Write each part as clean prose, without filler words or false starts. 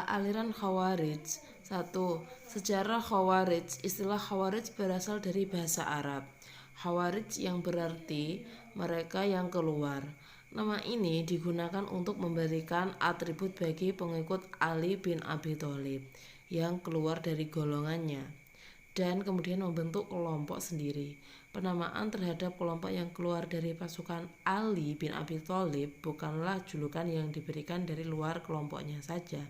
Aliran Khawarij. 1. Sejarah Khawarij. Istilah Khawarij berasal dari bahasa Arab. Khawarij yang berarti mereka yang keluar. Nama ini digunakan untuk memberikan atribut bagi pengikut Ali bin Abi Thalib yang keluar dari golongannya dan kemudian membentuk kelompok sendiri. Penamaan terhadap kelompok yang keluar dari pasukan Ali bin Abi Thalib bukanlah julukan yang diberikan dari luar kelompoknya saja,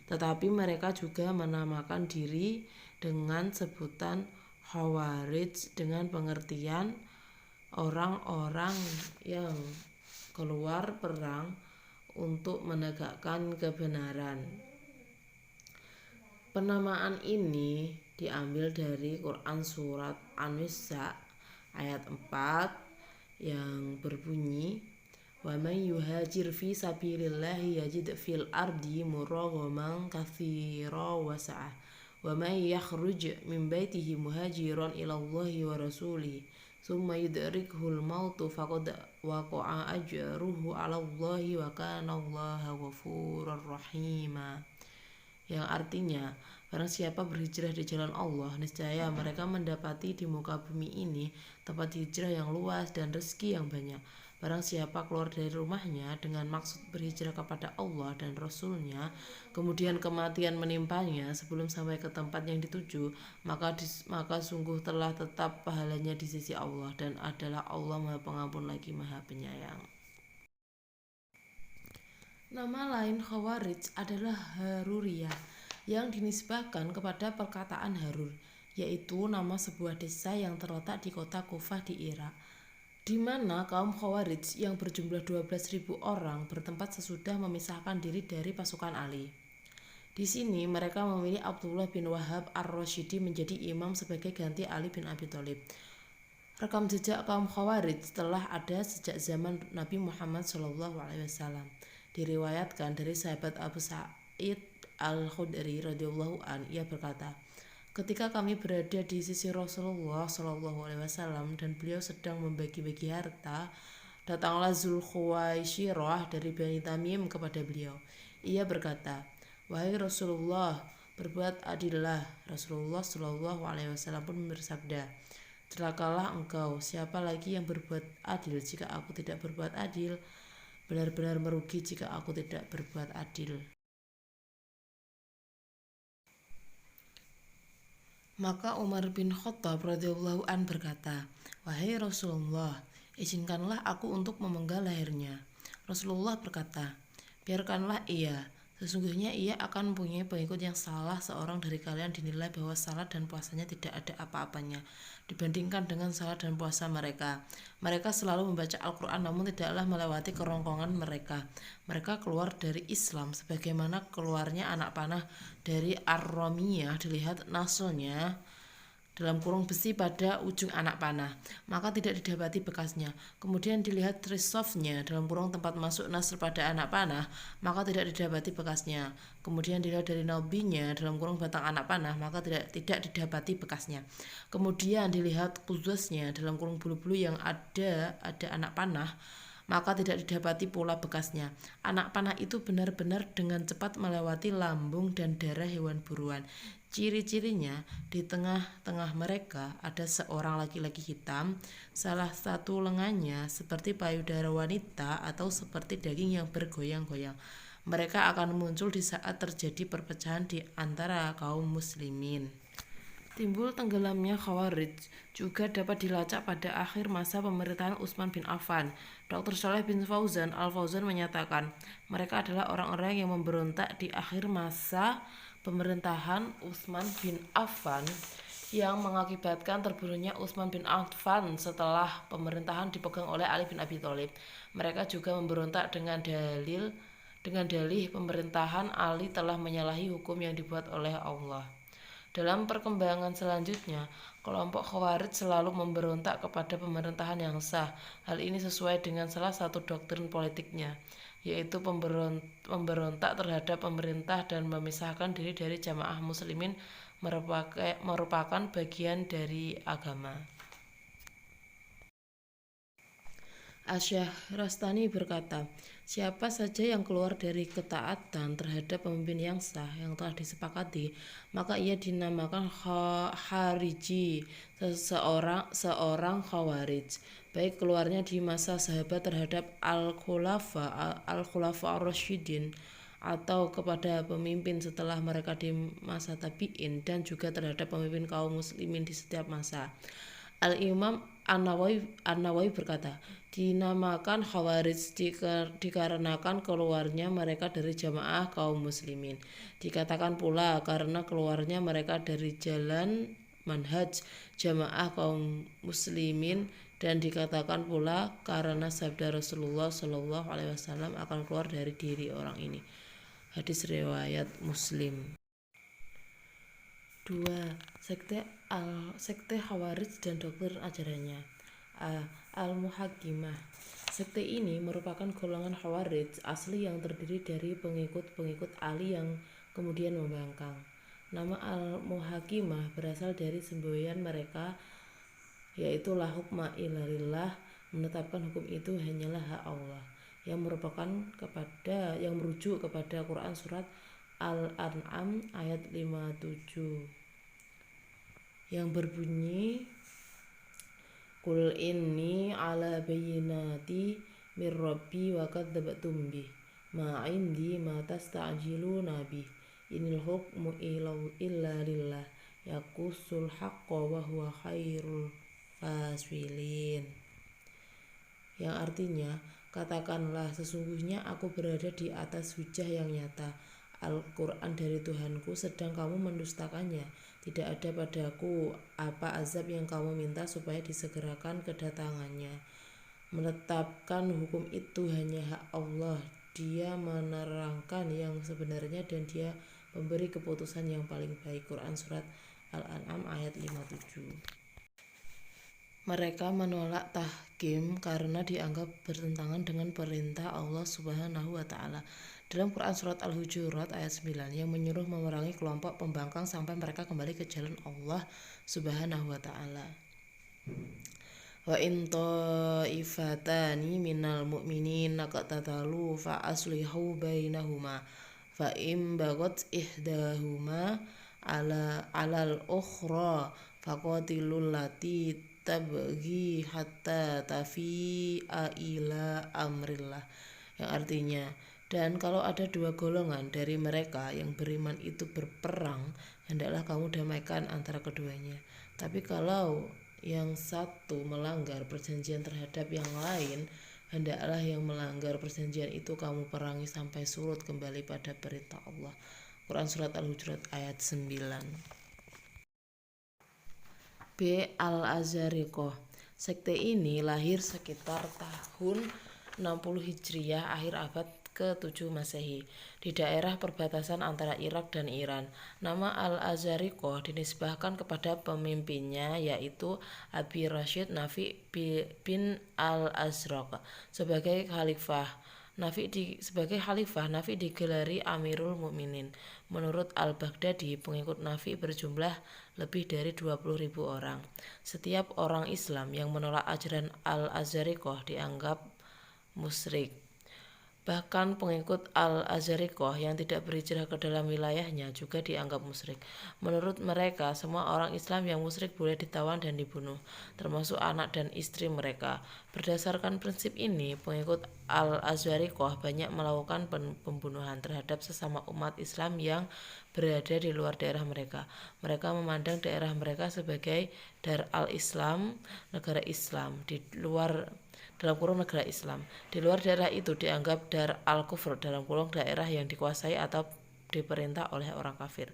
tetapi mereka juga menamakan diri dengan sebutan Khawarij dengan pengertian orang-orang yang keluar perang untuk menegakkan kebenaran. Penamaan ini diambil dari Quran surat An-Nisa ayat 4 yang berbunyi, "Wa may yuhajir fi sabilillahi yajid fil ardi muraghaman katsira wa sa'ah wa may yakhruj min baitihi muhajiran ila Allahi wa rasulihi tsumma yudrikuhul mautu faqad waqa'a ajruhu 'ala Allahi wa kana Allahu ghafurur rahima." Yang artinya, barang siapa berhijrah di jalan Allah, niscaya mereka mendapati di muka bumi ini tempat hijrah yang luas dan rezeki yang banyak. Barang siapa keluar dari rumahnya dengan maksud berhijrah kepada Allah dan Rasul-Nya, kemudian kematian menimpanya sebelum sampai ke tempat yang dituju, maka sungguh telah tetap pahalanya di sisi Allah, dan adalah Allah Maha Pengampun lagi Maha Penyayang. Nama lain Khawarij adalah Haruriyah yang dinisbahkan kepada perkataan Harur, yaitu nama sebuah desa yang terletak di kota Kufah di Irak, di mana kaum Khawarij yang berjumlah 12.000 orang bertempat sesudah memisahkan diri dari pasukan Ali. Di sini mereka memilih Abdullah bin Wahab ar-Rasyidi menjadi imam sebagai ganti Ali bin Abi Thalib. Rekam jejak kaum Khawarij telah ada sejak zaman Nabi Muhammad SAW. Diriwayatkan dari sahabat Abu Sa'id Al-Khudri radhiyallahu an, ia berkata, "Ketika kami berada di sisi Rasulullah SAW dan beliau sedang membagi-bagi harta, datanglah Zulkhuwaisirah dari Bani Tamim kepada beliau. Ia berkata, 'Wahai Rasulullah, berbuat adillah.' Rasulullah SAW pun bersabda, 'Celakalah engkau, siapa lagi yang berbuat adil jika aku tidak berbuat adil? Benar-benar merugi jika aku tidak berbuat adil.' Maka Umar bin Khattab radhiyallahu an berkata, 'Wahai Rasulullah, izinkanlah aku untuk memenggal lehernya.' Rasulullah berkata, 'Biarkanlah ia. Sesungguhnya ia akan mempunyai pengikut yang salah seorang dari kalian dinilai bahwa salat dan puasanya tidak ada apa-apanya dibandingkan dengan salat dan puasa mereka. Mereka selalu membaca Al-Quran namun tidaklah melewati kerongkongan mereka. Mereka keluar dari Islam sebagaimana keluarnya anak panah dari Ar-Ramiyah dilihat nasolnya (besi pada ujung anak panah, maka tidak didapati bekasnya. Kemudian dilihat trisofnya (tempat masuk nasr pada anak panah, maka tidak didapati bekasnya. Kemudian dilihat dari nalbinya (batang anak panah, maka tidak didapati bekasnya. Kemudian dilihat kuzasnya (bulu-bulu yang ada anak panah, maka tidak didapati pula bekasnya. Anak panah itu benar-benar dengan cepat melewati lambung dan darah hewan buruan. Ciri-cirinya, di tengah-tengah mereka ada seorang laki-laki hitam, salah satu lengannya seperti payudara wanita atau seperti daging yang bergoyang-goyang. Mereka akan muncul di saat terjadi perpecahan di antara kaum muslimin.' Timbul tenggelamnya Khawarij juga dapat dilacak pada akhir masa pemerintahan Utsman bin Affan. Dr. Shalih bin Fauzan Al-Fauzan menyatakan, mereka adalah orang-orang yang memberontak di akhir masa pemerintahan Utsman bin Affan yang mengakibatkan terbunuhnya Utsman bin Affan setelah pemerintahan dipegang oleh Ali bin Abi Thalib. Mereka juga memberontak dengan dalih pemerintahan Ali telah menyalahi hukum yang dibuat oleh Allah. Dalam perkembangan selanjutnya, kelompok Khawarij selalu memberontak kepada pemerintahan yang sah. Hal ini sesuai dengan salah satu doktrin politiknya, yaitu pemberontak terhadap pemerintah dan memisahkan diri dari jamaah muslimin merupakan bagian dari agama. Asy-Syahrastani berkata, siapa saja yang keluar dari ketaatan terhadap pemimpin yang sah yang telah disepakati, maka ia dinamakan Khariji, seorang Khawarij. Baik keluarnya di masa sahabat terhadap Al-Khulafa Ar-Rasyidin atau kepada pemimpin setelah mereka di masa tabi'in, dan juga terhadap pemimpin kaum muslimin di setiap masa. Al-Imam An-Nawawi berkata, dinamakan Khawarij dikarenakan keluarnya mereka dari jamaah kaum muslimin. Dikatakan pula karena keluarnya mereka dari jalan manhaj jamaah kaum muslimin, dan dikatakan pula karena sabda Rasulullah SAW akan keluar dari diri orang ini. Hadis riwayat Muslim. 2. Sekte Khawarij dan doktrin ajarannya. Al-Muhakkimah. Sekte ini merupakan golongan Khawarij asli yang terdiri dari pengikut-pengikut Ali yang kemudian membangkang. Nama Al-Muhakkimah berasal dari semboyan mereka, yaitu la hukma illa lillah, menetapkan hukum itu hanyalah hak Allah, yang merujuk kepada Quran surat Al-An'am ayat 57 yang berbunyi, Qul inni ala bayyinati mir rabbi wa kadzdzabtum bih ma indi ma tasta'jiluna bih inil hukmu illa lillah yaqussul haqqo wa huwa khairul fasilin. Yang artinya, katakanlah sesungguhnya aku berada di atas hujah yang nyata, Al-Quran dari Tuhanku, sedang kamu mendustakannya. Tidak ada padaku apa azab yang kamu minta supaya disegerakan kedatangannya. Menetapkan hukum itu hanya hak Allah. Dia menerangkan yang sebenarnya dan dia memberi keputusan yang paling baik. Quran surat Al-An'am ayat 57. Mereka menolak tahkim karena dianggap bertentangan dengan perintah Allah Subhanahu wa Ta'ala dalam Quran surat Al-Hujurat ayat 9 yang menyuruh memerangi kelompok pembangkang sampai mereka kembali ke jalan Allah Subhanahu wa Ta'ala. Wa in ta'ifatani minal mu'minin naqtatalu fa aslihu bainahuma fa im bagat ihdahuma alal ukhra faqatilul lati tabghi hatta tafi'a ila amrillah, yang artinya, dan kalau ada dua golongan dari mereka yang beriman itu berperang, hendaklah kamu damaikan antara keduanya. Tapi kalau yang satu melanggar perjanjian terhadap yang lain, hendaklah yang melanggar perjanjian itu kamu perangi sampai surut kembali pada perintah Allah. Quran surat Al-Hujurat ayat 9. B. Al-Azhariqah. Sekte ini lahir sekitar tahun 60 Hijriah, akhir abad ke-7 Masehi, di daerah perbatasan antara Irak dan Iran. Nama Al-Azhariqah dinisbahkan kepada pemimpinnya, yaitu Abi Rashid Nafi bin Al-Azraq sebagai khalifah. Sebagai khalifah, Nafi digelari Amirul Mukminin. Menurut Al-Baghdadi, pengikut Nafi berjumlah lebih dari 20.000 orang. Setiap orang Islam yang menolak ajaran Al-Azhariqah dianggap musyrik. Bahkan pengikut Al-Azhariqah yang tidak berhijrah ke dalam wilayahnya juga dianggap musyrik. Menurut mereka, semua orang Islam yang musyrik boleh ditawan dan dibunuh, termasuk anak dan istri mereka. Berdasarkan prinsip ini, pengikut Al-Azhariqah banyak melakukan pembunuhan terhadap sesama umat Islam yang berada di luar daerah mereka. Mereka memandang daerah mereka sebagai Dar al-Islam, negara Islam, dalam kurung negara Islam. Di luar daerah itu dianggap Dar al-Kufr, dalam kurung daerah yang dikuasai atau diperintah oleh orang kafir.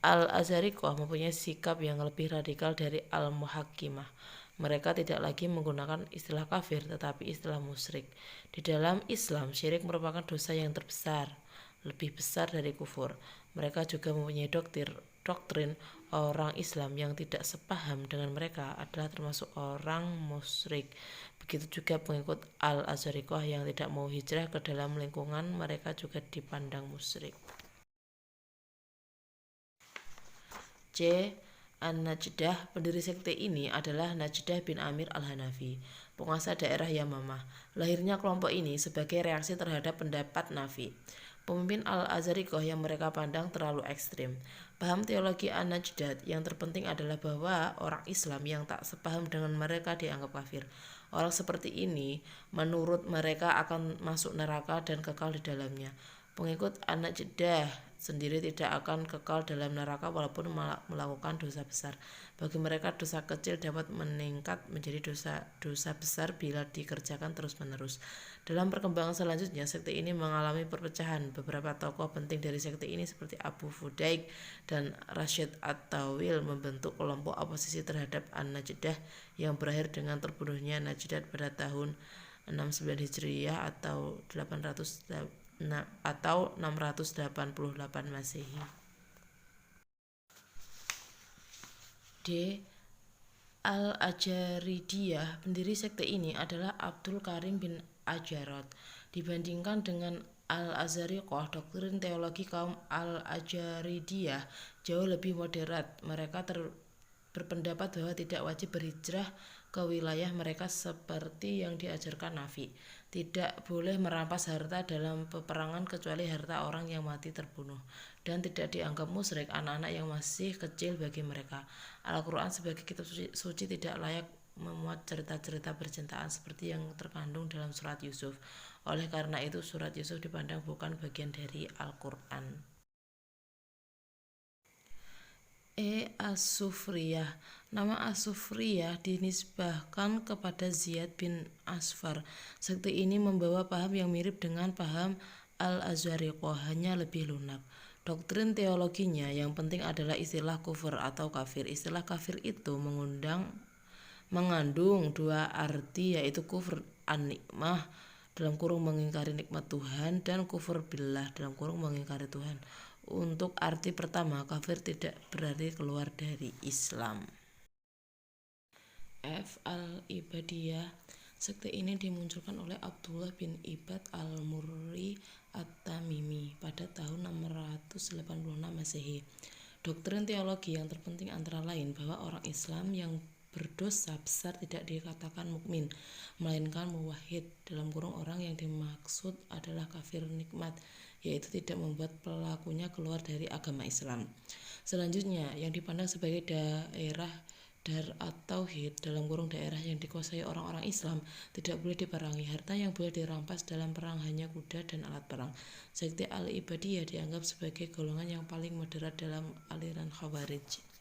Al-Azhariqah mempunyai sikap yang lebih radikal dari Al-Muhakkimah. Mereka tidak lagi menggunakan istilah kafir tetapi istilah musyrik. Di dalam Islam, syirik merupakan dosa yang terbesar, lebih besar dari kufur. Mereka juga mempunyai doktrin orang Islam yang tidak sepaham dengan mereka adalah termasuk orang musyrik. Begitu juga pengikut Al-Azhariqah yang tidak mau hijrah ke dalam lingkungan mereka juga dipandang musyrik. C. An-Najdah. Pendiri sekte ini adalah Najdah bin Amir al-Hanafi. penguasa daerah Yamamah. Lahirnya kelompok ini sebagai reaksi terhadap pendapat Nafi, pemimpin Al-Azariqah yang mereka pandang terlalu ekstrim. Paham teologi An-Najdad yang terpenting adalah bahwa orang Islam yang tak sepaham dengan mereka dianggap kafir. Orang seperti ini, menurut mereka akan masuk neraka dan kekal di dalamnya. Pengikut An-Najdah sendiri tidak akan kekal dalam neraka walaupun melakukan dosa besar. Bagi mereka dosa kecil dapat meningkat menjadi dosa besar bila dikerjakan terus-menerus. Dalam perkembangan selanjutnya, sekte ini mengalami perpecahan. Beberapa tokoh penting dari sekte ini seperti Abu Fudaik dan Rashid At-Tawil membentuk kelompok oposisi terhadap An-Najdah yang berakhir dengan terbunuhnya Najdad pada tahun 69 Hijriyah atau 688 Masehi. D. Al-Ajaridiyah, pendiri sekte ini adalah Abdul Karim bin Ajarot. Dibandingkan dengan Al-Azariqah, doktrin teologi kaum Al-Ajaridiyah jauh lebih moderat. Mereka berpendapat bahwa tidak wajib berhijrah ke wilayah mereka seperti yang diajarkan Nafi. Tidak boleh merampas harta dalam peperangan kecuali harta orang yang mati terbunuh, dan tidak dianggap musyrik anak-anak yang masih kecil bagi mereka. Al-Quran sebagai kitab suci tidak layak memuat cerita-cerita percintaan seperti yang terkandung dalam surat Yusuf. Oleh karena itu surat Yusuf dipandang bukan bagian dari Al-Quran. As-Sufriyah. Nama As-Sufriyah dinisbahkan kepada Ziyad bin Asfar. Sekte ini membawa paham yang mirip dengan paham Al-Azariqah, hanya lebih lunak. Doktrin teologinya yang penting adalah istilah kufur atau kafir. Istilah kafir itu mengandung dua arti, yaitu kufur an-nikmah dalam kurung mengingkari nikmat Tuhan dan kufur billah dalam kurung mengingkari Tuhan. Untuk arti pertama, kafir tidak berarti keluar dari Islam. F. Al-Ibadiyah. Sekte ini dimunculkan oleh Abdullah bin Ibad al-Murri at-Tamimi pada tahun 686 Masehi. Doktrin teologi yang terpenting antara lain bahwa orang Islam yang berdosa besar tidak dikatakan mukmin, melainkan muwahhid dalam kurung orang yang dimaksud adalah kafir nikmat, yaitu tidak membuat pelakunya keluar dari agama Islam. Selanjutnya, yang dipandang sebagai daerah dar at-tauhid dalam kurung daerah yang dikuasai orang-orang Islam tidak boleh diperangi. Harta yang boleh dirampas dalam perang hanya kuda dan alat perang. Sekte Al-Ibadiyah dianggap sebagai golongan yang paling moderat dalam aliran Khawarij.